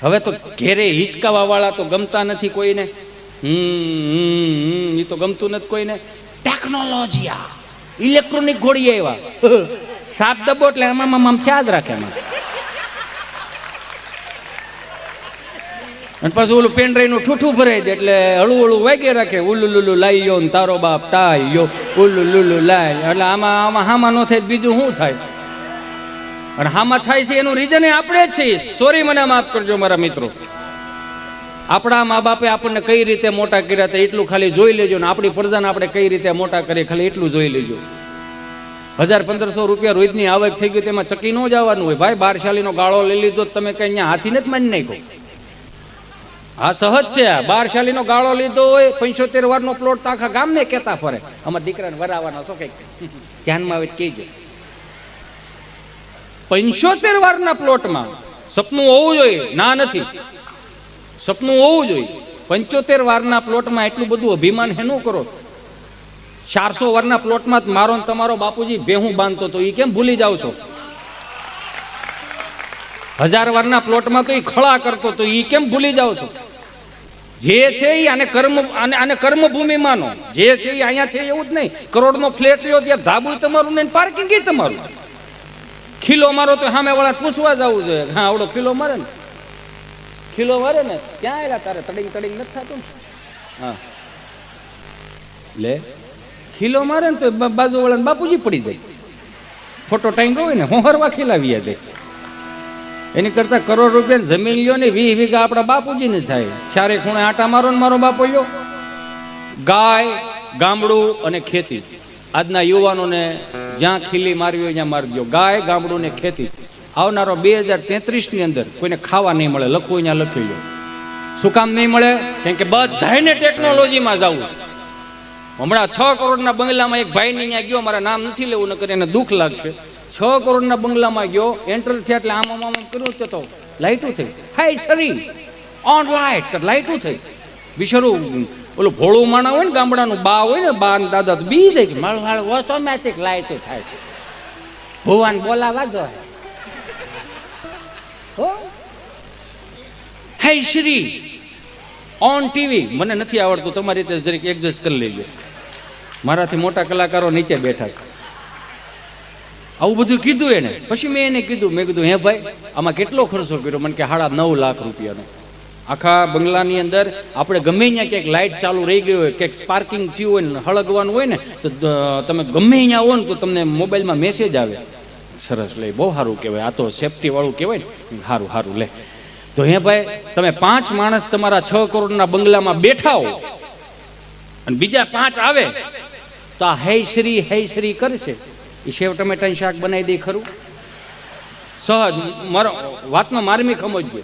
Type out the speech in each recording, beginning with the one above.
હવે તો ઘેરે હિચકાવા વાળા તો ગમતા નથી કોઈને. એ તો ગમતું નથી કોઈને. ટેકનોલોજી આ ઇલેક્ટ્રોનિક ઘોડી આવ્યા. સાપ દબો એટલે આમ ખ્યાલ રાખે એમાં. અને પાછું ઓલું પેનડ્રાઈવ નું ઠૂઠું ભરાઈ દે એટલે હળું હળું વાગે રાખે. ઉલ્લુ લુલુ લાઈ યો ને તારો બાપ ટાઈ યો ઉલ્લુ લુલુ લાઈ. એટલે આમાં હામાં ન થાય બીજું શું થાય? અને હામાં થાય છે એનું રીઝન આપણે જ છીએ. સોરી, મને માફ કરજો મારા મિત્રો. આપણા મા બાપે આપણને કઈ રીતે મોટા કર્યા હતા એટલું ખાલી જોઈ લેજો. ને આપણી પ્રજાને આપણે કઈ રીતે મોટા કરીએ ખાલી એટલું જોઈ લેજો. 1000-1500 રૂપિયા રોજની આવક થઈ ગઈ તેમાં ચકી ન જવાનું હોય ભાઈ. 12 શાલીનો ગાળો લઈ લીધો તમે કઈ અહીંયા હાથી નથી માની નાખ્યો. હા, સહજ છે. 12 શાલીનો ગાળો લીધો હોય, 75 વારનો પ્લોટ તો આખા ગામને કહેતા ફરે અમારા દીકરાને વરાવાના છો કઈક ધ્યાનમાં આવે કહેજો. 75 વારના પ્લોટમાં સપનું હોવું જોઈએ. ના, નથી. સપનું હોવું જોઈએ. 75 વારના પ્લોટમાં એટલું બધું અભિમાન હેનું કરો? 400 વારના પ્લોટમાં મારો ને તમારો બાપુજી ભેહું બાંધતો તો એ કેમ ભૂલી જાવ છો? 1000 વારના પ્લોટમાં તો એ ખળા કરતો તો એ કેમ ભૂલી જાવ છો? જે છે એ આને કર્મભૂમિ માનો. જે છે એ અહીંયા છે એવું જ નહીં. કરોડનો ફ્લેટ લ્યો ત્યારે ધાબુ તમારું ને પાર્કિંગ તમારું. ખીલો મારો તો સામે વાળા પૂછવા જવું જોઈએ. હા, આવડો ખીલો મારે ને, ખીલો મારે ને ક્યાં આવ્યા તારે તડિંગ તડિંગ નથી થતું. હા, લે ખીલો મારે ને તો બાજુ વાળાને બાપુજી પડી જાય. ફોટો ટાઈમ હોય ને હોહરવા ખીલાવી દે. એની કરતા કરોડ રૂપિયા જમીન લ્યો ને 20 વીઘા આપણા બાપુજી ને થાય. ચારે ખૂણે આટા મારો ને મારો બાપુ લ્યો. ગાય, ગામડું અને ખેતી. આજના યુવાનોને જ્યાં ખીલી મારવી હોય ત્યાં મારી દો. ગાય, ગામડું ને ખેતી. આવનારો 2033 ની અંદર કોઈને ખાવા નહીં મળે. લખવું અહીંયા લખી લો. શું કામ નહીં મળે? કેમ કે બધાને ટેકનોલોજીમાં જવું. હમણાં 6 કરોડના બંગલામાં એક ભાઈ ને ગયો, મારા નામ નથી લેવું નકર એને દુઃખ લાગશે. 6 કરોડના બંગલામાં ગયો, એન્ટર થયા એટલે આમ કર્યું તો લાઈટું થઈ. હાય સરી ઓન લાઈટ, લાઈટું થઈ. બિચારું ઓલું ભોળું માણા હોય ને ગામડાનું બા હોય ને, બા ને દાદા તો બી દે કે માળ ઓટોમેટિક લાઈટ થાય. ભુવાન બોલાવા જો હે શ્રી ઓન ટીવી. મને નથી આવડતું, તમારી રીતે જરીક એડજસ્ટ કરી લેજો. મારાથી મોટા કલાકારો નીચે બેઠા. આવું બધું કીધું એને. પછી મેં એને કીધું, મેં કીધું હે ભાઈ આમાં કેટલો ખર્ચો કર્યો? મને કે 9.5 લાખ રૂપિયાનો. આખા બંગલાની અંદર આપણે ગમે ત્યાં ક્યાંક લાઇટ ચાલુ રહી ગઈ હોય, ક્યાંક સ્પાર્કિંગ થયું હોય ને હળગવાનું હોય ને તો તમે ગમે ત્યાં હો ને તો તમને મોબાઈલમાં મેસેજ આવે. સરસ, લે બહુ સારું કહેવાય. આ તો સેફટી વાળું કહેવાય ને. સારું સારું લે. તો હે ભાઈ તમે 5 માણસ તમારા 6 કરોડના બંગલામાં બેઠા હો અને બીજા 5 આવે તો આ હે શ્રી કરશે. એ સેવ ટમેટાનું શાક બનાવી દે ખરું? સહજ. મારો વાતનો માર્મિક સમજજો.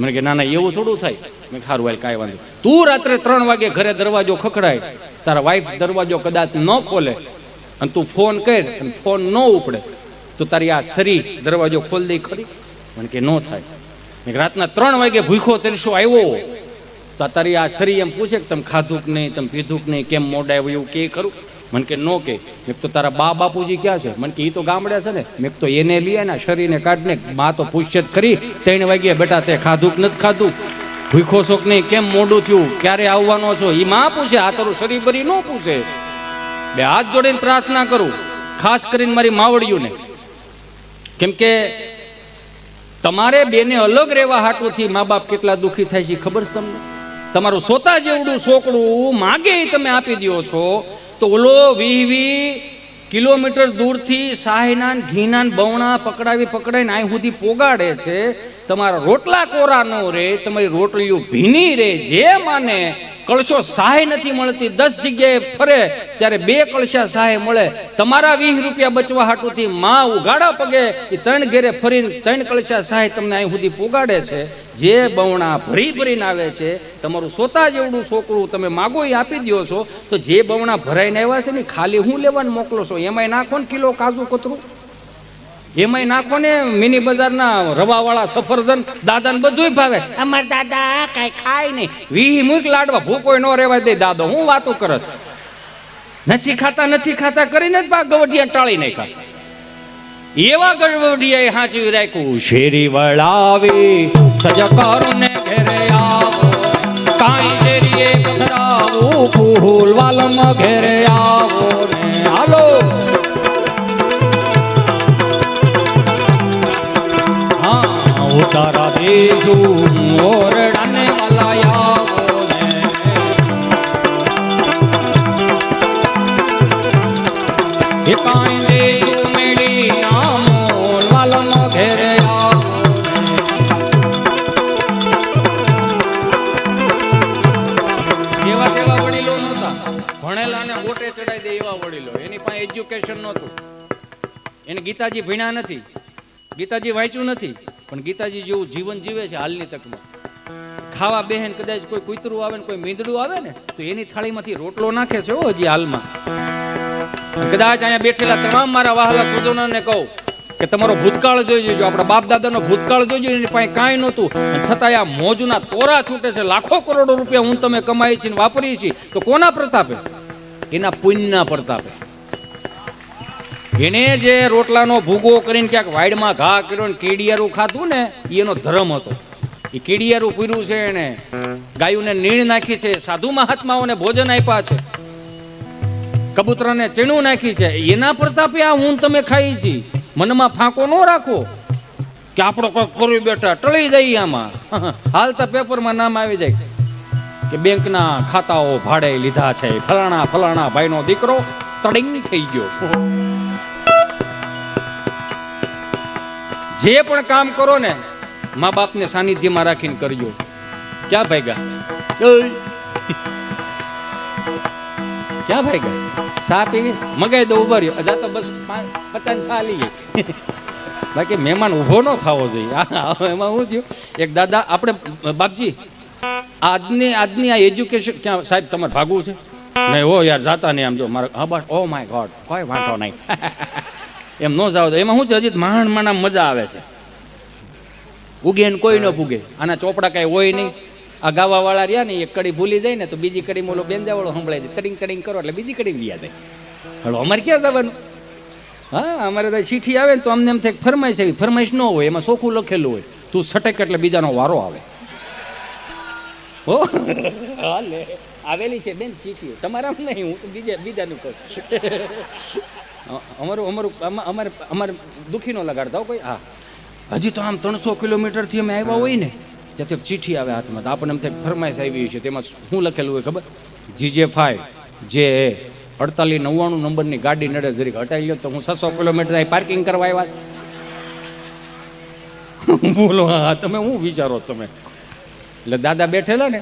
મને કે ના ના એવું થોડું થાય. મેં સારું હાલ કાંઈ વાંધો. તું રાત્રે 3 વાગે ઘરે દરવાજો ખખડાય, તારા વાઈફ દરવાજો કદાચ ન ખોલે અને તું ફોન કર અને ફોન ન ઉપડે તો તારી આ શરીર દરવાજો ખોલી દઈ ખરી? મને કે ન થાય. રાતના 3 વાગે ભૂખો તરસો આવ્યો તો તારી આ શરીર એમ પૂછે કે તમે ખાધું કે નહીં, તમે પીધું કે નહીં, કેમ મોઢા આવ્યું એવું કે ખરું? મને કે નો કે. મેં તો તારા બા બાપુજી ક્યાં છે? મને કે એ તો ગામડે છે ને. મેં તો એને લઈએ ને શરીરને કાઢને. માં તો પૂછશે જ ખરી 3 વાગ્યે બેટા તે ખાધું કે નથી ખાધું, ભૂખો છો કે નહીં, કેમ મોઢું થયું, ક્યારે આવવાનો છો, એ માં પૂછે. આ તારું શરીર ભરી ન પૂછે. બે હાથ જોડીને પ્રાર્થના કરું ખાસ કરીને મારી માવડિયું ને. કેમ કે તમારે બેને અલગ રહેવા હાટુથી મા બાપ કેટલા દુઃખી થાય છે ખબર છે તમને? તમારું સોતા જેવડું છોકરું માગે તમે આપી દો છો તો ઓલો 20 કિલોમીટર દૂરથી સાહીના ઘીના બવણા પકડાવીને અહીં સુધી પોગાડે છે. તમારા રોટલા કોરા ન રે, તમારી રોટલીઓ ભીની રે. જે માને કળશો સહાય નથી મળતી, 10 જગ્યાએ ફરે ત્યારે 2 કળશા સહાય મળે. તમારા 20 રૂપિયા બચવા હાટુથી માં ઉઘાડા પગે એ 3 ઘેરે ફરીને 3 કળશા સહાય તમને અહીં સુધી પોગાડે છે. જે બવણા ભરીને આવે છે, તમારું સોતા જેવડું છોકરું તમે માગો એ આપી દો છો તો જે બવણા ભરાઈને આવ્યા છે ને ખાલી હું લેવાનું મોકલો છો? એમાંય નાખો ને કિલો કાજુ કતરું, એમાંય નાખો ને મિની બજારના રવાવાળા સફરજન. દાદાને બધું ભાવે. અમાર દાદા કાંઈ ખાય નહીં. 20 મૂક લાડવા ભૂકો ન રહેવા દે દાદો. હું વાતો કરત? નથી ખાતા કરીને જ ગવડિયા ટાળી નાખ્યા. એવા ગવડિયાએ હાચવી રાખ્યું. શેરી વળાવી સજકરને ઘેરે આવો કાંઈ શેરીએ પથરાવું ફૂલ વાલમ ઘેરે આવો ને હાલો હા ઉતારા દેશું ઓરડાને વાલા આવો ને એ કાંઈ દેશું મેળી આમોલ વાલમ ઘેરે આવો ભણેલા ને ગોટે ચડાઈ દે એવા વડીલો, એની પાસે એજ્યુકેશન નહોતું, એને ગીતાજી ભણ્યા નથી, ગીતાજી વાંચ્યું નથી, પણ ગીતાજી જેવું જીવન જીવે છે હાલની તકમાં. ખાવા બેહેન કદાચ કોઈ કૂતરું આવે ને કોઈ મીંદડું આવે ને તો એની થાળીમાંથી રોટલો નાખે છે હજી હાલમાં. કદાચ અહીંયા બેઠેલા તમામ મારા વહાલા સ્વજનોને કહું કે તમારો ભૂતકાળ જોઈ જોજો, આપણા બાપ દાદાનો ભૂતકાળ જોઈ જોજો, એની પાસે કાંઈ નહોતું છતાં આ મોજના તોરા છૂટે છે, લાખો કરોડો રૂપિયા હું તમે કમાઈ છીએ વાપરીએ છીએ તો કોના પ્રતાપે? એના પુણ્યના પ્રતાપે. એને જે રોટલાનો ભૂગો કરીને ક્યાંક વાડમાં ઘા કર્યો ને કેડિયારું ખાધું ને એનો ધર્મ હતો. એ કેડિયારું પીર્યું છે, એને ગાયોને નીણ નાખી છે, સાધુ મહાત્માઓને ભોજન આપ્યા છે, કબૂતરને ચીણું નાખી છે, એના પ્રતાપે આ હું તમે ખાઈ છીએ. મનમાં ફાંકો ન રાખો કે આપણો કોઈ કરી બેઠા ટળી જાય. આમાં હાલતા પેપરમાં નામ આવી જાય કે બેંકના ખાતાઓ ભાડે લીધા છે, ફલાણા ફલાણા ભાઈનો દીકરો તડિંગ થઈ ગયો. જે પણ કામ કરો ને મા બાપને સાનિધ્યમાં રાખીને કરજો. ક્યાં ભાગ્યા ક્યાં ભાગ્યા સા પીવી મગાઈ દો ઉભા રહ્યો અજા તો બસ 50 સા લઈએ બાકી મહેમાન ઉભો ન થવો જોઈએ. એમાં શું થયું એક દાદા આપણે બાપજી આજની આ એજ્યુકેશન ક્યાં સાહેબ તમારે ભાગવું છે? નહીં હો યાર જાતા નહીં આમ જો મારે હા બસ ઓ માય ગોડ કોઈ વાંધો નહીં એમ ન જાવ. એમાં શું છે હજી માંડ માંડ મજા આવે છે, ઉગે ને કોઈ ન પૂગે. આના ચોપડા કાંઈ હોય નહીં. આ ગાવા વાળા રહ્યા ને એક કડી ભૂલી જાય ને તો બીજી કડી મોલો બેંજાવાળો સંભળાય જાય, કડિંગ કડિંગ કરો એટલે બીજી કડી યાદ આવે. હવે અમારે ક્યાં જવાનું? હા અમારે તો ચીઠી આવે ને તો અમને એમ થાય ફરમાઈશ આવી, ફરમાઈશ ન હોય, એમાં ચોખ્ખું લખેલું હોય તું સટક એટલે બીજાનો વારો આવે. હો હાલે આવેલી છે બેન ચીઠી, તમારા નહીં, હું તો બીજાનું કહું. અમારે દુઃખી નો લગાડતા કોઈ. હા હજી તો આમ 300 કિલોમીટરથી અમે આવ્યા હોય ને ત્યાંથી ચીઠી આવે હાથમાં, તો આપણને એમ થાય ફરમાઈશ આવી છે. તેમાં શું લખેલું હોય ખબર? GJ5 જે 4899 નંબરની ગાડી નડે જરીક હટાવી લો તો હું 600 કિલોમીટર પાર્કિંગ કરવા આવ્યા. બોલો હા તમે શું વિચારો તમે? એટલે દાદા બેઠેલા ને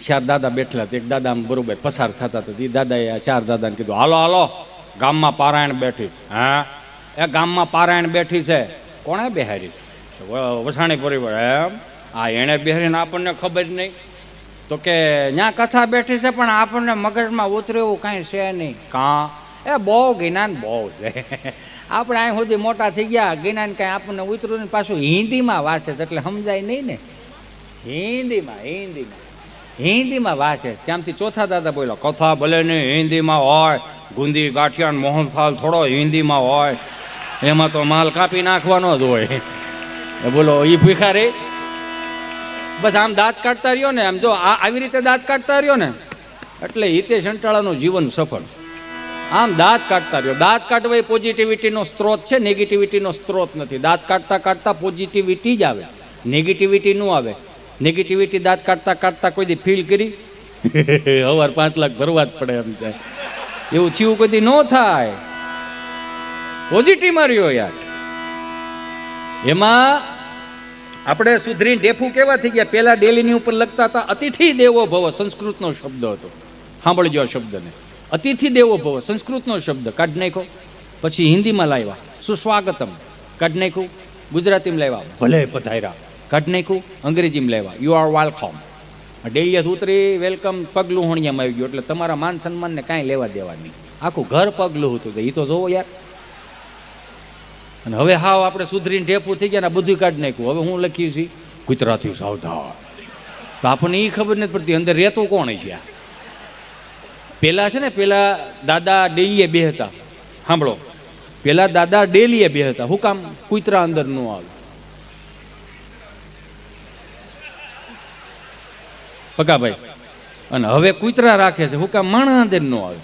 4 દાદા બેઠેલા, એક દાદા બરોબર પસાર થતા હતા. એ દાદાએ આ 4 દાદાને કીધું હાલો હાલો ગામમાં પારાયણ બેઠી. હા એ ગામમાં પારાયણ બેઠી છે. કોણે બેહારી? વસાણી પરિવાર. એમ આ એણે બેહારીને આપણને ખબર જ નહીં તો કે ત્યાં કથા બેઠી છે પણ આપણને મગજમાં ઉતરે એવું કાંઈ છે નહીં. કાં એ બહુ જ્ઞાન બહુ છે. આપણે અહીં સુધી મોટા થઈ ગયા, જ્ઞાન કાંઈ આપણને ઉતર્યું ને પાછું હિન્દીમાં વાંચે એટલે સમજાય નહીં ને. હિન્દીમાં વાંચે. ત્યાંથી ચોથા દાદા બોલો કથા ભલે નહીં હિન્દીમાં હોય, ગુંદી ગાંઠિયા મોહનથાળ થોડો હિન્દીમાં હોય, એમાં તો માલ કાપી નાખવાનો જ હોય. બોલો એ ભીખારી બસ આમ દાંત કાઢતા રહ્યો ને, આમ જો આવી રીતે દાંત કાઢતા રહ્યો ને એટલે હિતેશ અંટાળાનું જીવન સફળ. આમ દાંત કાઢતા રહ્યો. દાંત કાઢવા એ પોઝિટિવિટીનો સ્ત્રોત છે, નેગેટિવિટીનો સ્ત્રોત નથી. દાંત કાઢતા કાઢતા પોઝિટિવિટી જ આવે, નેગેટિવિટી ન આવે. નેગેટિવિટી દાંત કાઢતા કાઢતા કોઈ દી ફીલ કરી હવાર 5 લાખ ભરવા જ પડે એમ છે. એવું થયું કોઈ દી ન થાય. પોઝિટિવમાં રહ્યો યાર. એમાં આપણે સુધરીને ઢેફું કેવા થઈ ગયા. પેલા ડેલીની ઉપર લખતા હતા અતિથિ દેવો ભવ, સંસ્કૃતનો શબ્દ હતો. સાંભળજો આ શબ્દને, અતિથિ દેવો ભવ સંસ્કૃતનો શબ્દ કાઢ નાખ્યો. પછી હિન્દીમાં લાવ્યા સુસ્વાગતમ, કાઢ નાખ્યું. ગુજરાતીમાં લાવ્યા ભલે પધાર્યા, કાઢ નાખ્યું. અંગ્રેજીમાં લાવ્યા યુ આર વેલકમ. ડેલીએ ઉતરી વેલકમ પગલું હોણિયામાં આવી ગયું એટલે તમારા માન સન્માનને કાંઈ લેવા દેવા નહીં. આખું ઘર પગલું હતું. એ તો જોવો યાર. અને હવે હાવ આપણે સુધરીને ઢેફું થઈ ગયા ને બધું કાઢી નાખ્યું. હવે હું લખ્યું છે ગુજરાતી સાવધાન. તો આપણને એ ખબર નથી પડતી અંદર રહેતું કોણ છે. પેલા છે ને પેલા દાદા ડેલીએ બે હતા. સાંભળો, પેલા દાદા ડેલીએ બે હતા. હું કામ કૂતરા અંદર ન આવે. પકાભાઈ. અને હવે કૂતરા રાખે છે, હું કામ માણસ ન આવે.